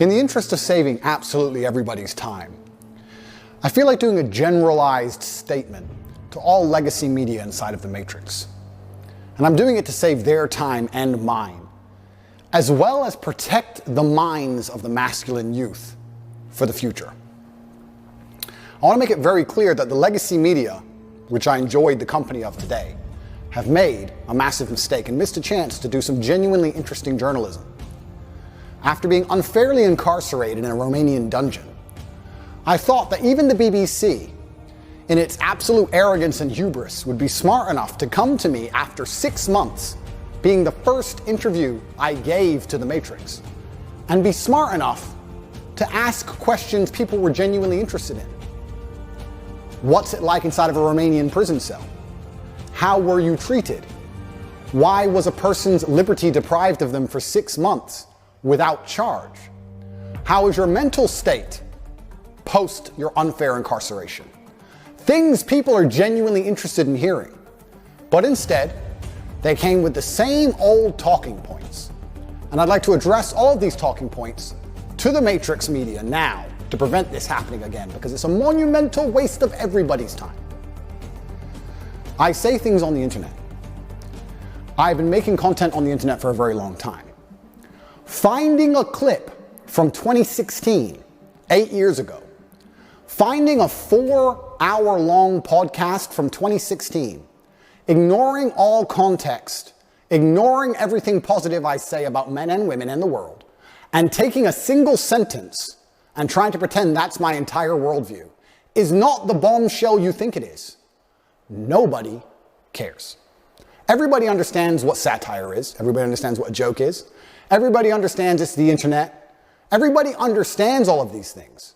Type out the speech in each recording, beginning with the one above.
In the interest of saving absolutely everybody's time, I feel like doing a generalized statement to all legacy media inside of the Matrix. And I'm doing it to save their time and mine, as well as protect the minds of the masculine youth for the future. I want to make it very clear that the legacy media, which I enjoyed the company of today, have made a massive mistake and missed a chance to do some genuinely interesting journalism. After being unfairly incarcerated in a Romanian dungeon, I thought that even the BBC, in its absolute arrogance and hubris, would be smart enough to come to me after 6 months, being the first interview I gave to the Matrix, and be smart enough to ask questions people were genuinely interested in. What's it like inside of a Romanian prison cell? How were you treated? Why was a person's liberty deprived of them for 6 months without charge? How is your mental state post your unfair incarceration? Things people are genuinely interested in hearing. But instead, they came with the same old talking points. And I'd like to address all of these talking points to the Matrix media now to prevent this happening again, because it's a monumental waste of everybody's time. I say things on the internet. I've been making content on the internet for a very long time. Finding a clip from 2016, 8 years ago, finding a 4-hour-long podcast from 2016, ignoring all context, ignoring everything positive I say about men and women and the world, and taking a single sentence and trying to pretend that's my entire worldview, is not the bombshell you think it is. Nobody cares. Everybody understands what satire is. Everybody understands what a joke is. Everybody understands it's the internet. Everybody understands all of these things.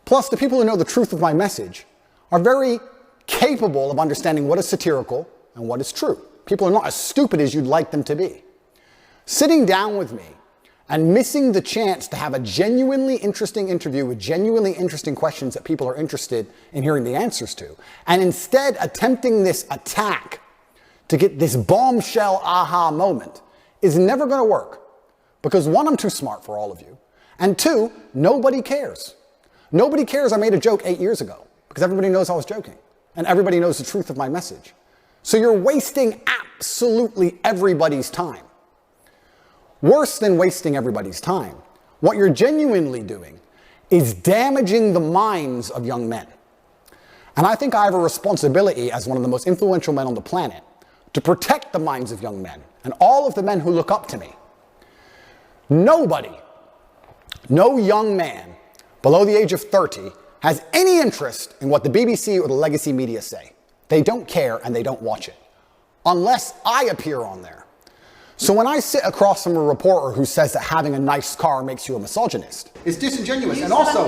Plus, the people who know the truth of my message are very capable of understanding what is satirical and what is true. People are not as stupid as you'd like them to be. Sitting down with me and missing the chance to have a genuinely interesting interview with genuinely interesting questions that people are interested in hearing the answers to, and instead attempting this attack to get this bombshell aha moment, is never going to work. Because one, I'm too smart for all of you. And two, nobody cares. Nobody cares I made a joke 8 years ago, because everybody knows I was joking. And everybody knows the truth of my message. So you're wasting absolutely everybody's time. Worse than wasting everybody's time, what you're genuinely doing is damaging the minds of young men. And I think I have a responsibility as one of the most influential men on the planet to protect the minds of young men and all of the men who look up to me. Nobody, no young man below the age of 30 has any interest in what the BBC or the legacy media say. They don't care and they don't watch it, unless I appear on there. So when I sit across from a reporter who says that having a nice car makes you a misogynist, it's disingenuous. And also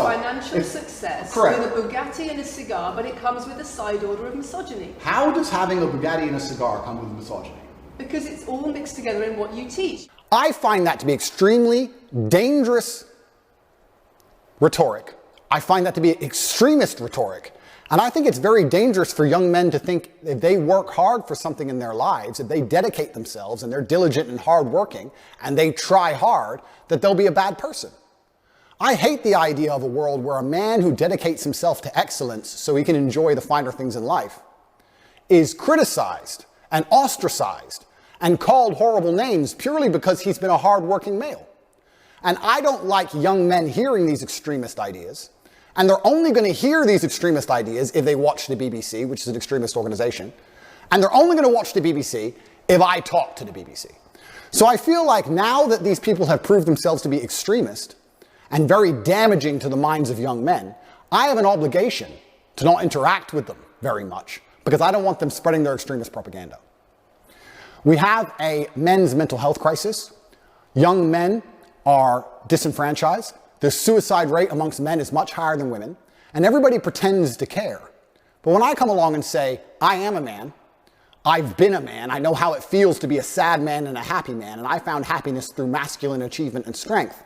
financial success, correct, with a Bugatti and a cigar, but it comes with a side order of misogyny. How does having a Bugatti and a cigar come with misogyny? Because it's all mixed together in what you teach. I find that to be extremely dangerous rhetoric. I find that to be extremist rhetoric. And I think it's very dangerous for young men to think if they work hard for something in their lives, if they dedicate themselves and they're diligent and hardworking and they try hard, that they'll be a bad person. I hate the idea of a world where a man who dedicates himself to excellence so he can enjoy the finer things in life is criticized and ostracized and called horrible names purely because he's been a hardworking male. And I don't like young men hearing these extremist ideas. And they're only going to hear these extremist ideas if they watch the BBC, which is an extremist organization. And they're only going to watch the BBC if I talk to the BBC. So I feel like now that these people have proved themselves to be extremist and very damaging to the minds of young men, I have an obligation to not interact with them very much, because I don't want them spreading their extremist propaganda. We have a men's mental health crisis. Young men are disenfranchised. The suicide rate amongst men is much higher than women, and everybody pretends to care. But when I come along and say, I am a man, I've been a man, I know how it feels to be a sad man and a happy man, and I found happiness through masculine achievement and strength,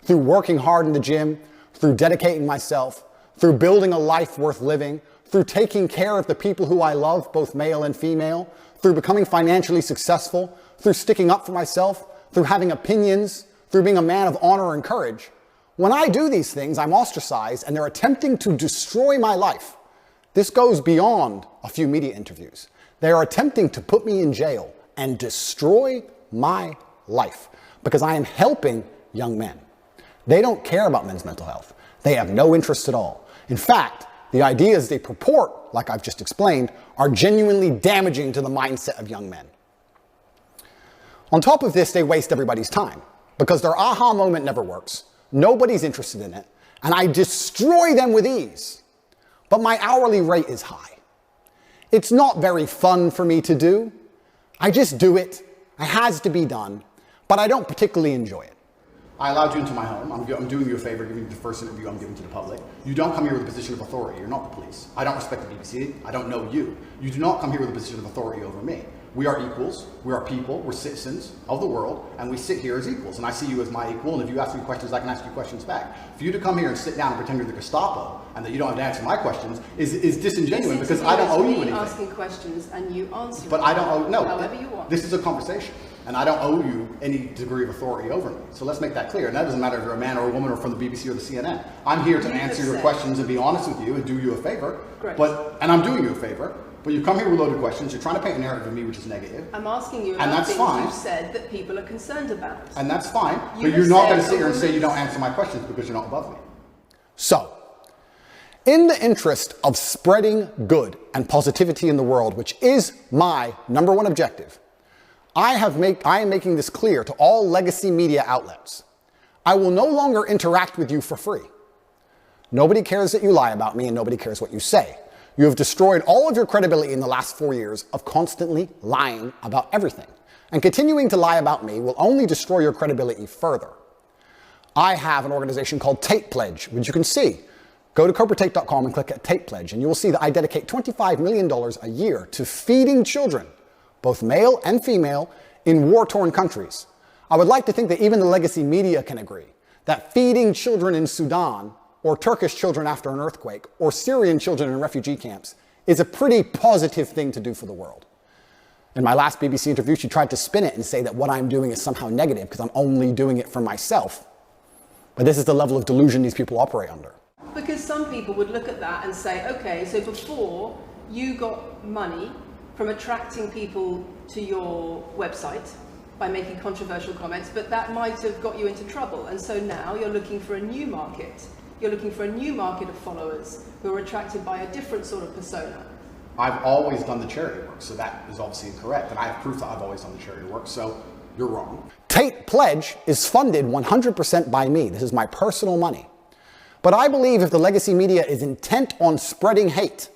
through working hard in the gym, through dedicating myself, through building a life worth living, through taking care of the people who I love, both male and female, through becoming financially successful, through sticking up for myself, through having opinions, through being a man of honor and courage, when I do these things, I'm ostracized and they're attempting to destroy my life. This goes beyond a few media interviews. They are attempting to put me in jail and destroy my life because I am helping young men. They don't care about men's mental health. They have no interest at all. In fact, the ideas they purport, like I've just explained, are genuinely damaging to the mindset of young men. On top of this, they waste everybody's time because their aha moment never works. Nobody's interested in it, and I destroy them with ease. But my hourly rate is high. It's not very fun for me to do. I just do it. It has to be done, but I don't particularly enjoy it. I allowed you into my home. I'm doing you a favor, giving you the first interview I'm giving to the public. You don't come here with a position of authority. You're not the police. I don't respect the BBC. I don't know you. You do not come here with a position of authority over me. We are equals. We are people. We're citizens of the world, and we sit here as equals. And I see you as my equal, and if you ask me questions, I can ask you questions back. For you to come here and sit down and pretend you're the Gestapo and that you don't have to answer my questions is disingenuous because I don't owe you anything. Asking questions and you answer. But I don't owe, no. However you want. This is a conversation. And I don't owe you any degree of authority over me. So let's make that clear. And that doesn't matter if you're a man or a woman or from the BBC or the CNN. I'm here to answer your questions and be honest with you and do you a favor. Great. And I'm doing you a favor. But you come here with loaded questions. You're trying to paint a narrative of me which is negative. I'm asking you about things you've said that people are concerned about. And that's fine. But you're not going to sit here and say you don't answer my questions because you're not above me. So, in the interest of spreading good and positivity in the world, which is my number one objective, I am making this clear to all legacy media outlets. I will no longer interact with you for free. Nobody cares that you lie about me and nobody cares what you say. You have destroyed all of your credibility in the last 4 years of constantly lying about everything. And continuing to lie about me will only destroy your credibility further. I have an organization called Tate Pledge, which you can see. Go to CobraTate.com and click at Tate Pledge, and you will see that I dedicate $25 million a year to feeding children, both male and female, in war-torn countries. I would like to think that even the legacy media can agree that feeding children in Sudan, or Turkish children after an earthquake, or Syrian children in refugee camps is a pretty positive thing to do for the world. In my last BBC interview, she tried to spin it and say that what I'm doing is somehow negative because I'm only doing it for myself. But this is the level of delusion these people operate under. Because some people would look at that and say, okay, so before you got money from attracting people to your website by making controversial comments, but that might have got you into trouble. And so now you're looking for a new market. You're looking for a new market of followers who are attracted by a different sort of persona. I've always done the charity work, so that is obviously incorrect. And I have proof that I've always done the charity work, so you're wrong. Tate Pledge is funded 100% by me. This is my personal money. But I believe if the legacy media is intent on spreading hate,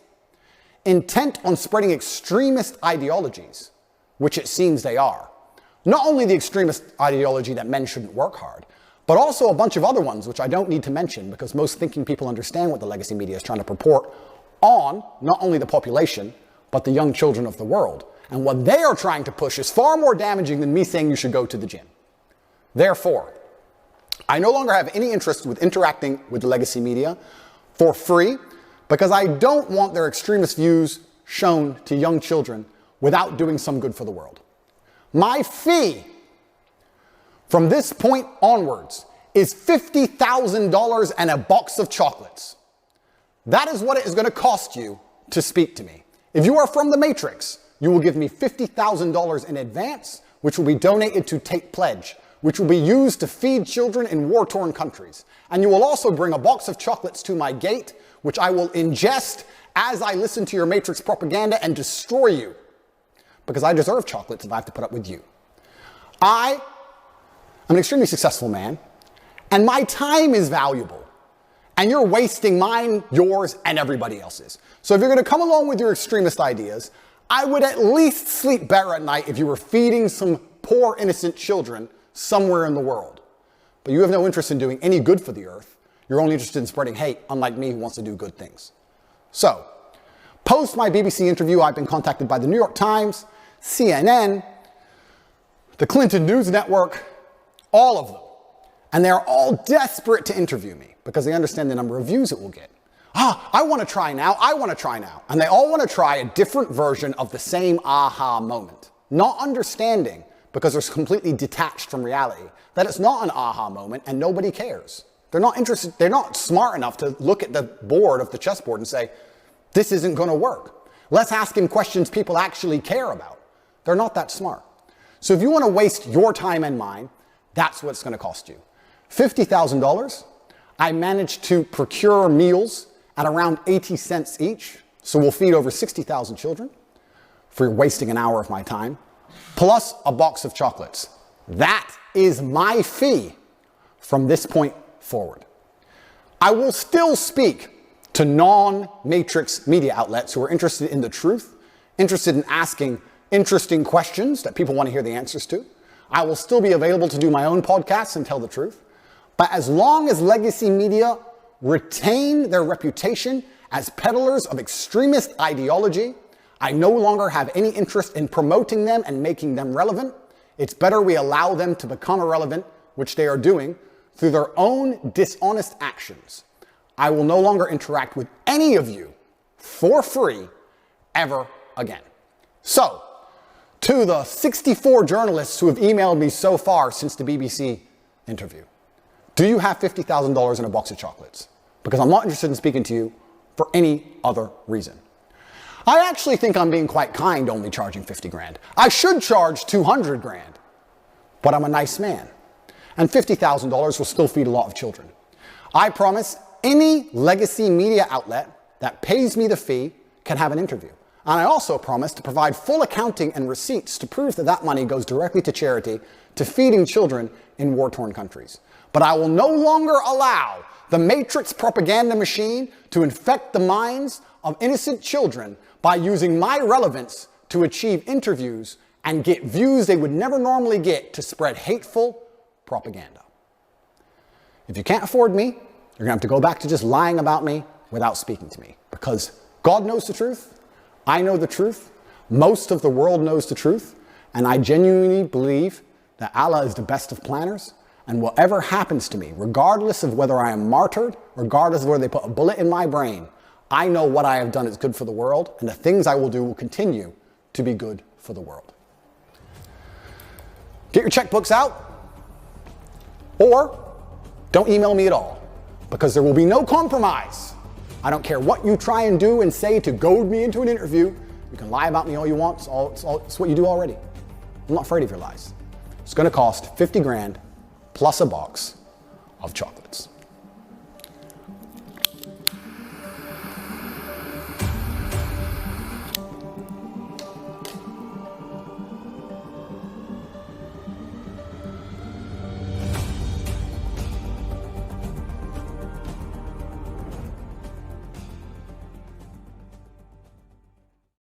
intent on spreading extremist ideologies, which it seems they are, not only the extremist ideology that men shouldn't work hard, but also a bunch of other ones, which I don't need to mention because most thinking people understand what the legacy media is trying to purport on not only the population, but the young children of the world. And what they are trying to push is far more damaging than me saying you should go to the gym. Therefore, I no longer have any interest with interacting with the legacy media for free because I don't want their extremist views shown to young children without doing some good for the world. My fee from this point onwards is $50,000 and a box of chocolates. That is what it is going to cost you to speak to me. If you are from the Matrix, you will give me $50,000 in advance, which will be donated to Tate Pledge, which will be used to feed children in war-torn countries. And you will also bring a box of chocolates to my gate, which I will ingest as I listen to your Matrix propaganda and destroy you. Because I deserve chocolates if I have to put up with you. I'm an extremely successful man, and my time is valuable. And you're wasting mine, yours, and everybody else's. So if you're going to come along with your extremist ideas, I would at least sleep better at night if you were feeding some poor, innocent children somewhere in the world. But you have no interest in doing any good for the earth. You're only interested in spreading hate, unlike me who wants to do good things. So, post my BBC interview, I've been contacted by the New York Times, CNN, the Clinton News Network, all of them. And they're all desperate to interview me because they understand the number of views it will get. I want to try now. I want to try now. And they all want to try a different version of the same aha moment, not understanding because they're completely detached from reality, that it's not an aha moment and nobody cares. They're not interested, they're not smart enough to look at the board of the chessboard and say, this isn't going to work. Let's ask him questions people actually care about. They're not that smart. So if you want to waste your time and mine, that's what it's going to cost you. $50,000, I managed to procure meals at around 80 cents each, so we'll feed over 60,000 children for wasting an hour of my time, plus a box of chocolates. That is my fee from this point forward. I will still speak to non-matrix media outlets who are interested in the truth, interested in asking interesting questions that people want to hear the answers to. I will still be available to do my own podcasts and tell the truth. But as long as legacy media retain their reputation as peddlers of extremist ideology, I no longer have any interest in promoting them and making them relevant. It's better we allow them to become irrelevant, which they are doing, through their own dishonest actions. I will no longer interact with any of you for free ever again. So, to the 64 journalists who have emailed me so far since the BBC interview, do you have $50,000 in a box of chocolates? Because I'm not interested in speaking to you for any other reason. I actually think I'm being quite kind only charging 50 grand. I should charge 200 grand, but I'm a nice man. And $50,000 will still feed a lot of children. I promise any legacy media outlet that pays me the fee can have an interview. And I also promise to provide full accounting and receipts to prove that that money goes directly to charity, to feeding children in war-torn countries. But I will no longer allow the matrix propaganda machine to infect the minds of innocent children by using my relevance to achieve interviews and get views they would never normally get to spread hateful propaganda. If you can't afford me, you're going to have to go back to just lying about me without speaking to me. Because God knows the truth, I know the truth, most of the world knows the truth, and I genuinely believe that Allah is the best of planners, and whatever happens to me, regardless of whether I am martyred, regardless of whether they put a bullet in my brain, I know what I have done is good for the world, and the things I will do will continue to be good for the world. Get your checkbooks out, or don't email me at all, because there will be no compromise. I don't care what you try and do and say to goad me into an interview. You can lie about me all you want. It's what you do already. I'm not afraid of your lies. It's going to cost 50 grand plus a box of chocolates.